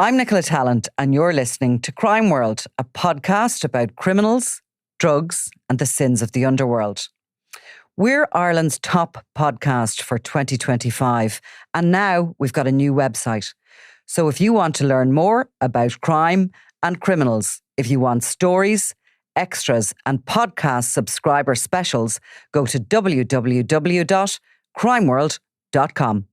I'm Nicola Talent, and you're listening to Crime World, a podcast about criminals, drugs, and the sins of the underworld. We're Ireland's top podcast for 2025, and now we've got a new website. So if you want to learn more about crime and criminals, if you want stories, extras, and podcast subscriber specials, go to www.crimeworld.com.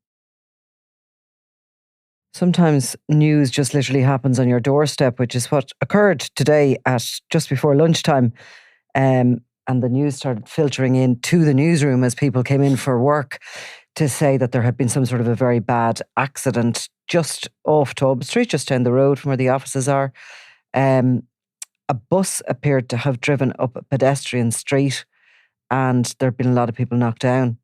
Sometimes news just literally happens on your doorstep, which is what occurred today at just before lunchtime. And the news started filtering into the newsroom as people came in for work to say that there had been some sort of a very bad accident just off Tob Street, just down the road from where the offices are. A bus appeared to have driven up a pedestrian street, and there had been a lot of people knocked down.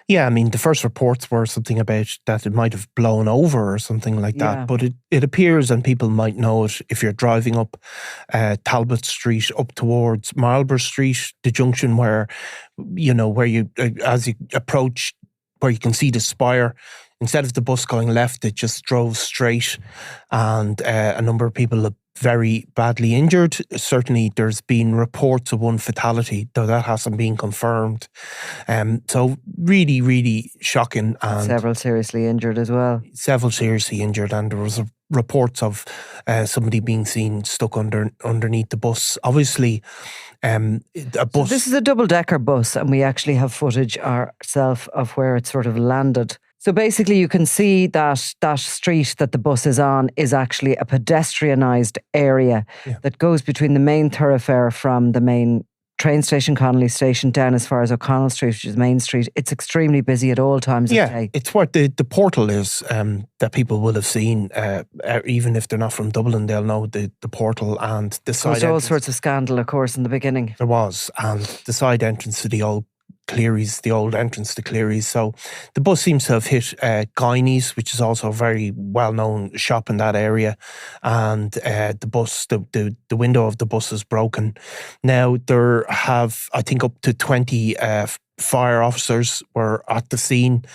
Yeah, I mean, the first reports were something about that it might have blown over or something like that. But it appears, and people might know it, if you're driving up Talbot Street up towards Marlborough Street, the junction where you, as you approach, where you can see the spire, instead of the bus going left, it just drove straight, and a number of people are very badly injured. Certainly there's been reports of one fatality, though that hasn't been confirmed. So really, really shocking. And several seriously injured as well. Several seriously injured, and there was reports of somebody being seen stuck underneath the bus. Obviously, a bus... So this is a double-decker bus, and we actually have footage ourselves of where it sort of landed. So basically you can see that street that the bus is on is actually a pedestrianised area that goes between the main thoroughfare from the main train station, Connolly Station, down as far as O'Connell Street, which is Main Street. It's extremely busy at all times of day. It's where the portal is that people will have seen. Even if they're not from Dublin, they'll know the portal and the side entrance. There was all sorts of scandal, of course, in the beginning. There was, and the side entrance to the old Cleary's, the old entrance to Cleary's. So the bus seems to have hit Guineas, which is also a very well-known shop in that area, and the window of the bus is broken. Now there have, I think, up to 20 fire officers were at the scene,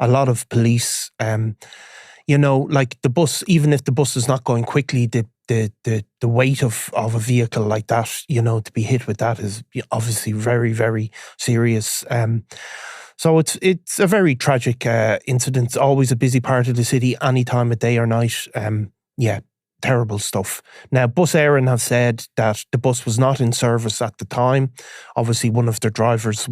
a lot of police. Like the bus, even if the bus is not going quickly, the weight of a vehicle like that, to be hit with that is obviously very, very serious. So it's a very tragic incident. It's always a busy part of the city, any time of day or night. Terrible stuff. Now, Bus Éireann have said that the bus was not in service at the time. Obviously, one of their drivers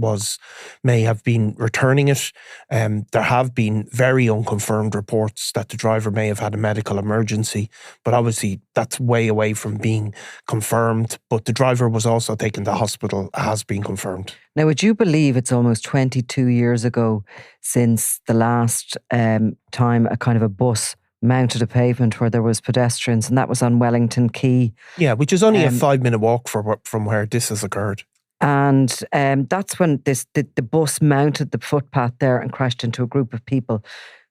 may have been returning it. There have been very unconfirmed reports that the driver may have had a medical emergency, but obviously that's way away from being confirmed. But the driver was also taken to hospital, has been confirmed. Now, would you believe it's almost 22 years ago since the last time a kind of a bus mounted a pavement where there was pedestrians, and that was on Wellington Quay. Yeah, which is only a 5-minute walk from where this has occurred. And that's when the bus mounted the footpath there and crashed into a group of people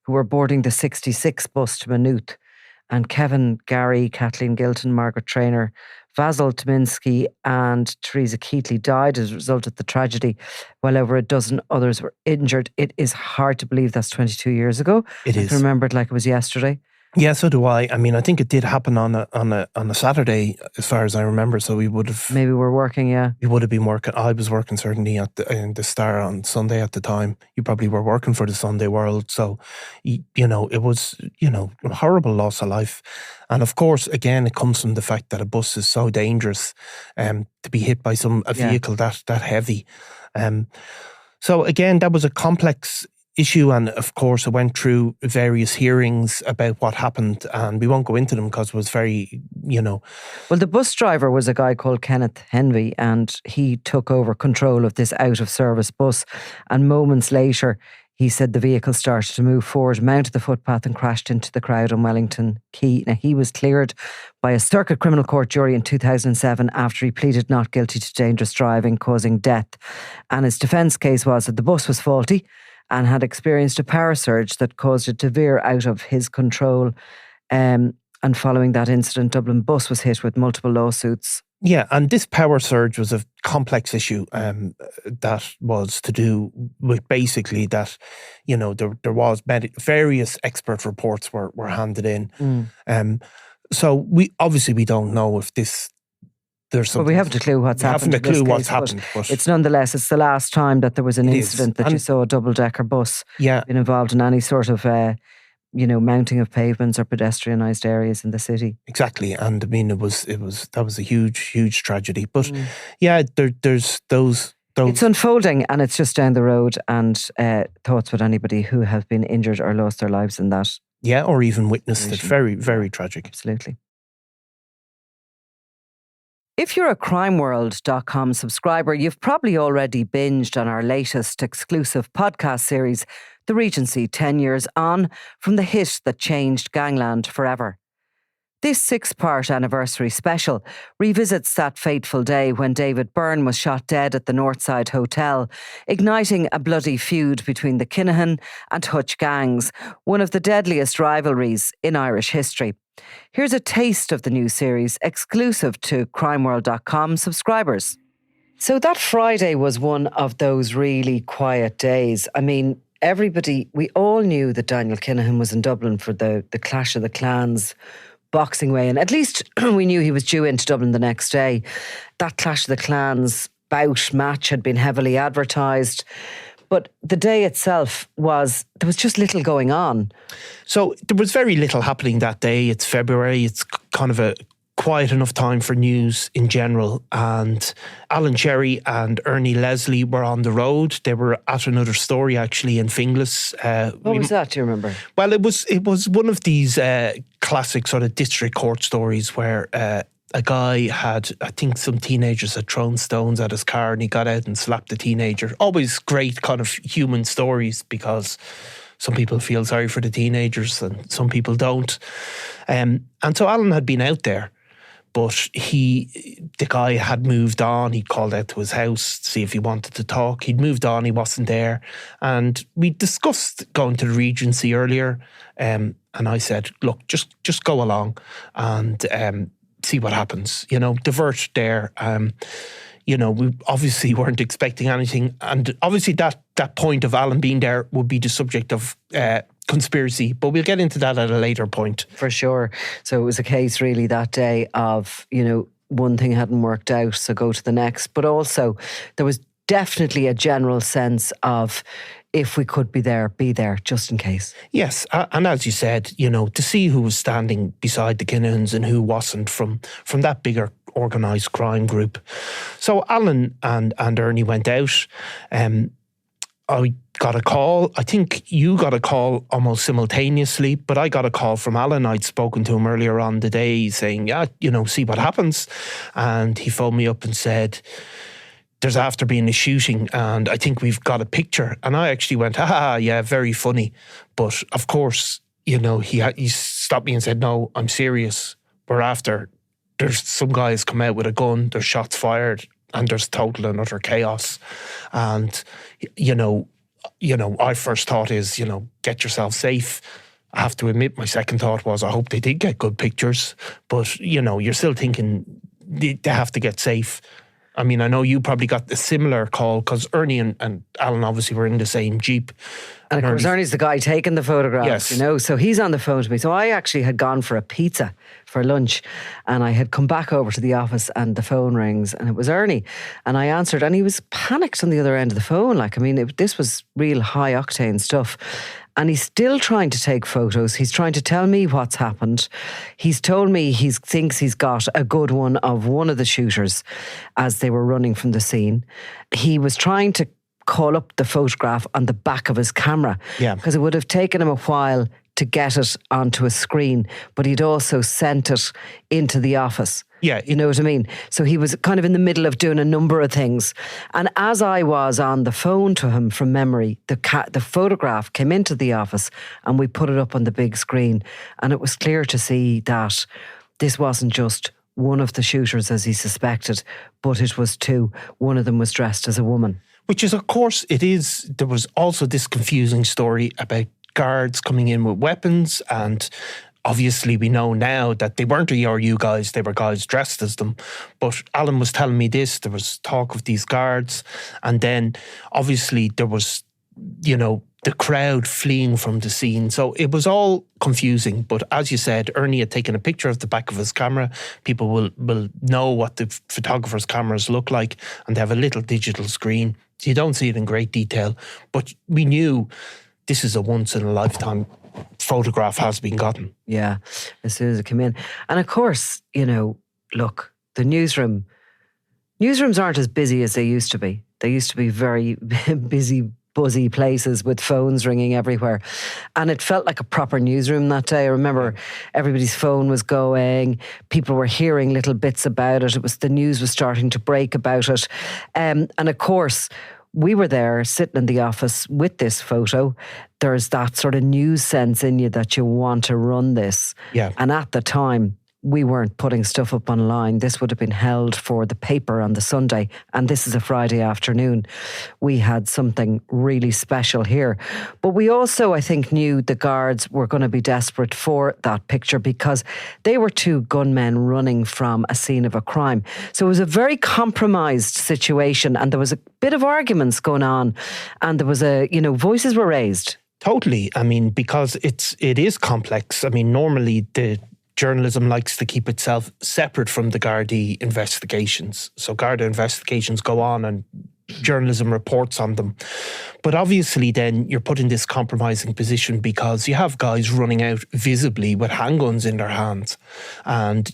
who were boarding the 66 bus to Maynooth. And Kevin, Gary, Kathleen Gilton, Margaret Traynor, Vasil Tominski and Teresa Keatley died as a result of the tragedy, while over a dozen others were injured. It is hard to believe that's 22 years ago. It is. I remember it like it was yesterday. Yeah, so do I. I mean, I think it did happen on a Saturday, as far as I remember. So we would have... Maybe we're working, yeah. We would have been working. I was working certainly in the Star on Sunday at the time. You probably were working for the Sunday World. So, it was, a horrible loss of life. And of course, again, it comes from the fact that a bus is so dangerous to be hit by a vehicle that heavy. So again, that was a complex issue, and of course it went through various hearings about what happened, and we won't go into them because it was very, Well, the bus driver was a guy called Kenneth Henvey, and he took over control of this out-of-service bus, and moments later he said the vehicle started to move forward, mounted the footpath and crashed into the crowd on Wellington Quay. Now, he was cleared by a circuit criminal court jury in 2007 after he pleaded not guilty to dangerous driving causing death, and his defence case was that the bus was faulty and had experienced a power surge that caused it to veer out of his control. And following that incident, Dublin Bus was hit with multiple lawsuits. Yeah, and this power surge was a complex issue that was to do with basically that, there was various expert reports were handed in. So we don't know if there's But something. we haven't a clue what's happened. We haven't a clue what's case, happened. But it's nonetheless, it's the last time that there was an incident that you saw a double-decker bus being involved in any sort of, mounting of pavements or pedestrianised areas in the city. Exactly, and I mean, that was a huge tragedy. But there's those. It's unfolding, and it's just down the road. And thoughts with anybody who have been injured or lost their lives in that. Yeah, or even witnessed it. Very, very tragic. Absolutely. If you're a crimeworld.com subscriber, you've probably already binged on our latest exclusive podcast series, The Regency 10 Years On, from the hit that changed gangland forever. This 6-part anniversary special revisits that fateful day when David Byrne was shot dead at the Northside Hotel, igniting a bloody feud between the Kinahan and Hutch gangs, one of the deadliest rivalries in Irish history. Here's a taste of the new series, exclusive to crimeworld.com subscribers. So that Friday was one of those really quiet days. I mean, we all knew that Daniel Kinahan was in Dublin for the Clash of the Clans boxing weigh, and at least we knew he was due into Dublin the next day. That Clash of the Clans bout match had been heavily advertised, but the day itself there was just little going on. So there was very little happening that day. It's February. It's kind of a quiet enough time for news in general. And Alan Cherry and Ernie Leslie were on the road. They were at another story actually in Finglas. What was that? Do you remember? Well, it was one of these classic sort of district court stories where a guy I think some teenagers had thrown stones at his car and he got out and slapped the teenager. Always great kind of human stories because some people feel sorry for the teenagers and some people don't. And so Alan had been out there, but the guy had moved on. He called out to his house to see if he wanted to talk. He'd moved on, he wasn't there. And we discussed going to the Regency earlier. And I said, look, just go along and see what happens. Divert there. We obviously weren't expecting anything. And obviously that point of Alan being there would be the subject of conspiracy, but we'll get into that at a later point. For sure. So it was a case really that day of, one thing hadn't worked out, so go to the next. But also there was definitely a general sense of, if we could be there, just in case. Yes, and as you said, to see who was standing beside the Kinahans and who wasn't from that bigger organised crime group. So Alan and Ernie went out. I got a call. I think you got a call almost simultaneously, but I got a call from Alan. I'd spoken to him earlier on the day saying, see what happens. And he phoned me up and said, there's after being a shooting and I think we've got a picture. And I actually went, yeah, very funny. But of course, he stopped me and said, no, I'm serious. There's some guys come out with a gun, there's shots fired and there's total and utter chaos. And, our first thought is, get yourself safe. I have to admit, my second thought was, I hope they did get good pictures. But, you're still thinking they have to get safe. I mean, I know you probably got a similar call because Ernie and Alan obviously were in the same Jeep. And of course, Ernie's the guy taking the photographs, yes. So he's on the phone to me. So I actually had gone for a pizza for lunch and I had come back over to the office and the phone rings and it was Ernie. And I answered and he was panicked on the other end of the phone. This was real high octane stuff. And he's still trying to take photos. He's trying to tell me what's happened. He's told me he thinks he's got a good one of one of the shooters as they were running from the scene. He was trying to call up the photograph on the back of his camera. Yeah. Because it would have taken him a while to get it onto a screen, but he'd also sent it into the office. Yeah. You know what I mean? So he was kind of in the middle of doing a number of things. And as I was on the phone to him from memory, the photograph came into the office and we put it up on the big screen. And it was clear to see that this wasn't just one of the shooters as he suspected, but it was two. One of them was dressed as a woman. Which is, of course, there was also this confusing story about guards coming in with weapons, and obviously we know now that they weren't ERU guys, they were guys dressed as them. But Alan was telling me this, there was talk of these guards, and then obviously there was, the crowd fleeing from the scene. So it was all confusing. But as you said, Ernie had taken a picture of the back of his camera. People will know what the photographer's cameras look like, and they have a little digital screen. You don't see it in great detail, but we knew this is a once-in-a-lifetime photograph has been gotten. Yeah, as soon as it came in. And of course, look, the newsrooms aren't as busy as they used to be. They used to be very busy, buzzy places with phones ringing everywhere. And it felt like a proper newsroom that day. I remember everybody's phone was going. People were hearing little bits about it. The news was starting to break about it. And of course, we were there sitting in the office with this photo. There's that sort of news sense in you that you want to run this. Yeah. And at the time, we weren't putting stuff up online. This would have been held for the paper on the Sunday, and this is a Friday afternoon. We had something really special here. But we also, I think, knew the guards were going to be desperate for that picture because they were two gunmen running from a scene of a crime. So it was a very compromised situation, and there was a bit of arguments going on, and there was voices were raised. Totally. I mean, because it is complex. I mean, normally the journalism likes to keep itself separate from the Gardaí investigations. So Garda investigations go on and journalism reports on them. But obviously then you're put in this compromising position because you have guys running out visibly with handguns in their hands. And,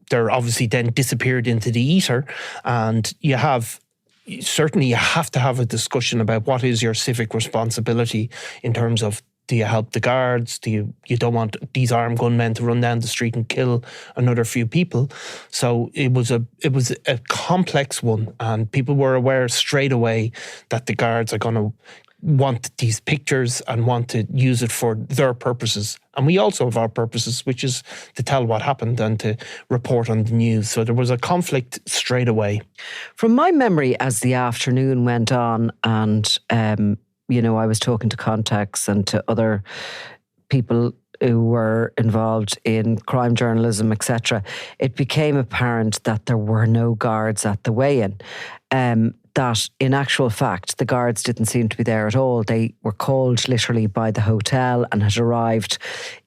they're obviously then disappeared into the ether. And you have to have a discussion about what is your civic responsibility in terms of, do you help the guards? You don't want these armed gunmen to run down the street and kill another few people. So it was a complex one, and people were aware straight away that the guards are going to want these pictures and want to use it for their purposes. And we also have our purposes, which is to tell what happened and to report on the news. So there was a conflict straight away. From my memory, as the afternoon went on and I was talking to contacts and to other people who were involved in crime journalism, etc., it became apparent that there were no guards at the weigh-in. That in actual fact, the guards didn't seem to be there at all. They were called literally by the hotel and had arrived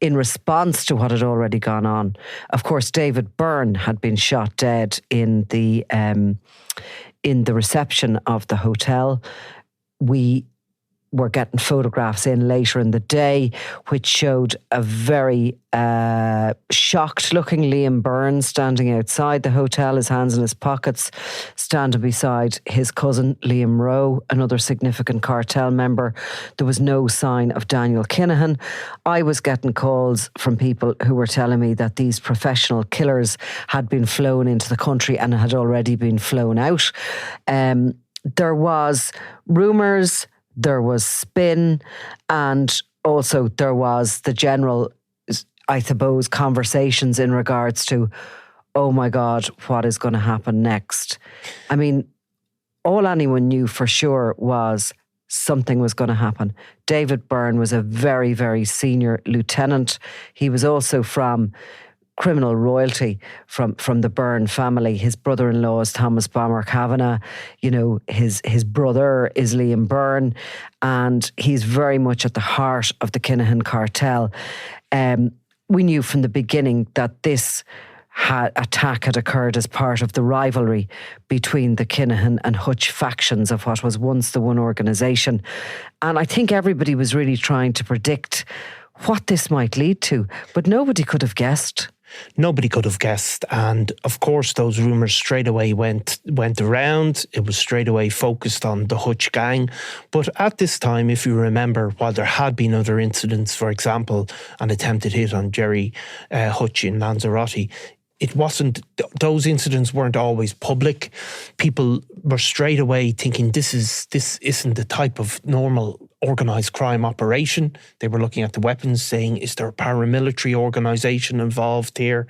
in response to what had already gone on. Of course, David Byrne had been shot dead in the reception of the hotel. We were getting photographs in later in the day, which showed a very shocked-looking Liam Byrne standing outside the hotel, his hands in his pockets, standing beside his cousin Liam Rowe, another significant cartel member. There was no sign of Daniel Kinahan. I was getting calls from people who were telling me that these professional killers had been flown into the country and had already been flown out. There was rumours, there was spin, and also there was the general, I suppose, conversations in regards to, oh my God, what is going to happen next? I mean, all anyone knew for sure was something was going to happen. David Byrne was a very, very senior lieutenant. He was also from criminal royalty from the Byrne family. His brother-in-law is Thomas Bomber Kavanagh. His brother is Liam Byrne, and he's very much at the heart of the Kinahan cartel. We knew from the beginning that this attack had occurred as part of the rivalry between the Kinahan and Hutch factions of what was once the one organisation. And I think everybody was really trying to predict what this might lead to, but nobody could have guessed. Nobody could have guessed. And of course, those rumours straight away went around. It was straight away focused on the Hutch gang. But at this time, if you remember, while there had been other incidents, for example, an attempted hit on Jerry Hutch in Lanzarote, those incidents weren't always public. People were straight away thinking this isn't the type of normal organised crime operation. They were looking at the weapons, saying, is there a paramilitary organisation involved here?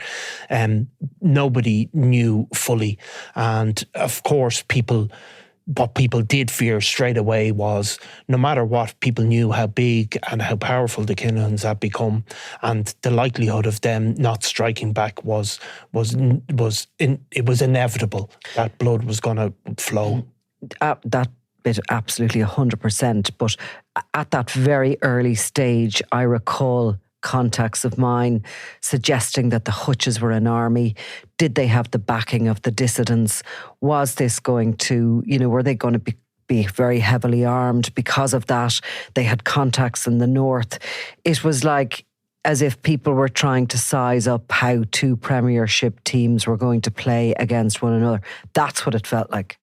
Nobody knew fully. And of course, what people did fear straight away was, no matter what, people knew how big and how powerful the Kinahans had become, and the likelihood of them not striking back was inevitable. That blood was going to flow. That bit absolutely 100%. But at that very early stage, I recall contacts of mine suggesting that the Hutches were an army. Did they have the backing of the dissidents? Was this going to, were they going to be very heavily armed because of that? They had contacts in the north. It was like as if people were trying to size up how two Premiership teams were going to play against one another. That's what it felt like.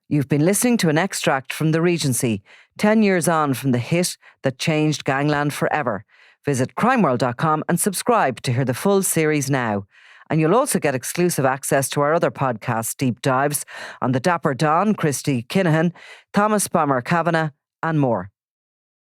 You've been listening to an extract from the Regency, 10 years on from the hit that changed gangland forever. Visit crimeworld.com and subscribe to hear the full series now. And you'll also get exclusive access to our other podcast deep dives on the Dapper Don, Christy Kinahan, Thomas Bomber Kavanagh, and more.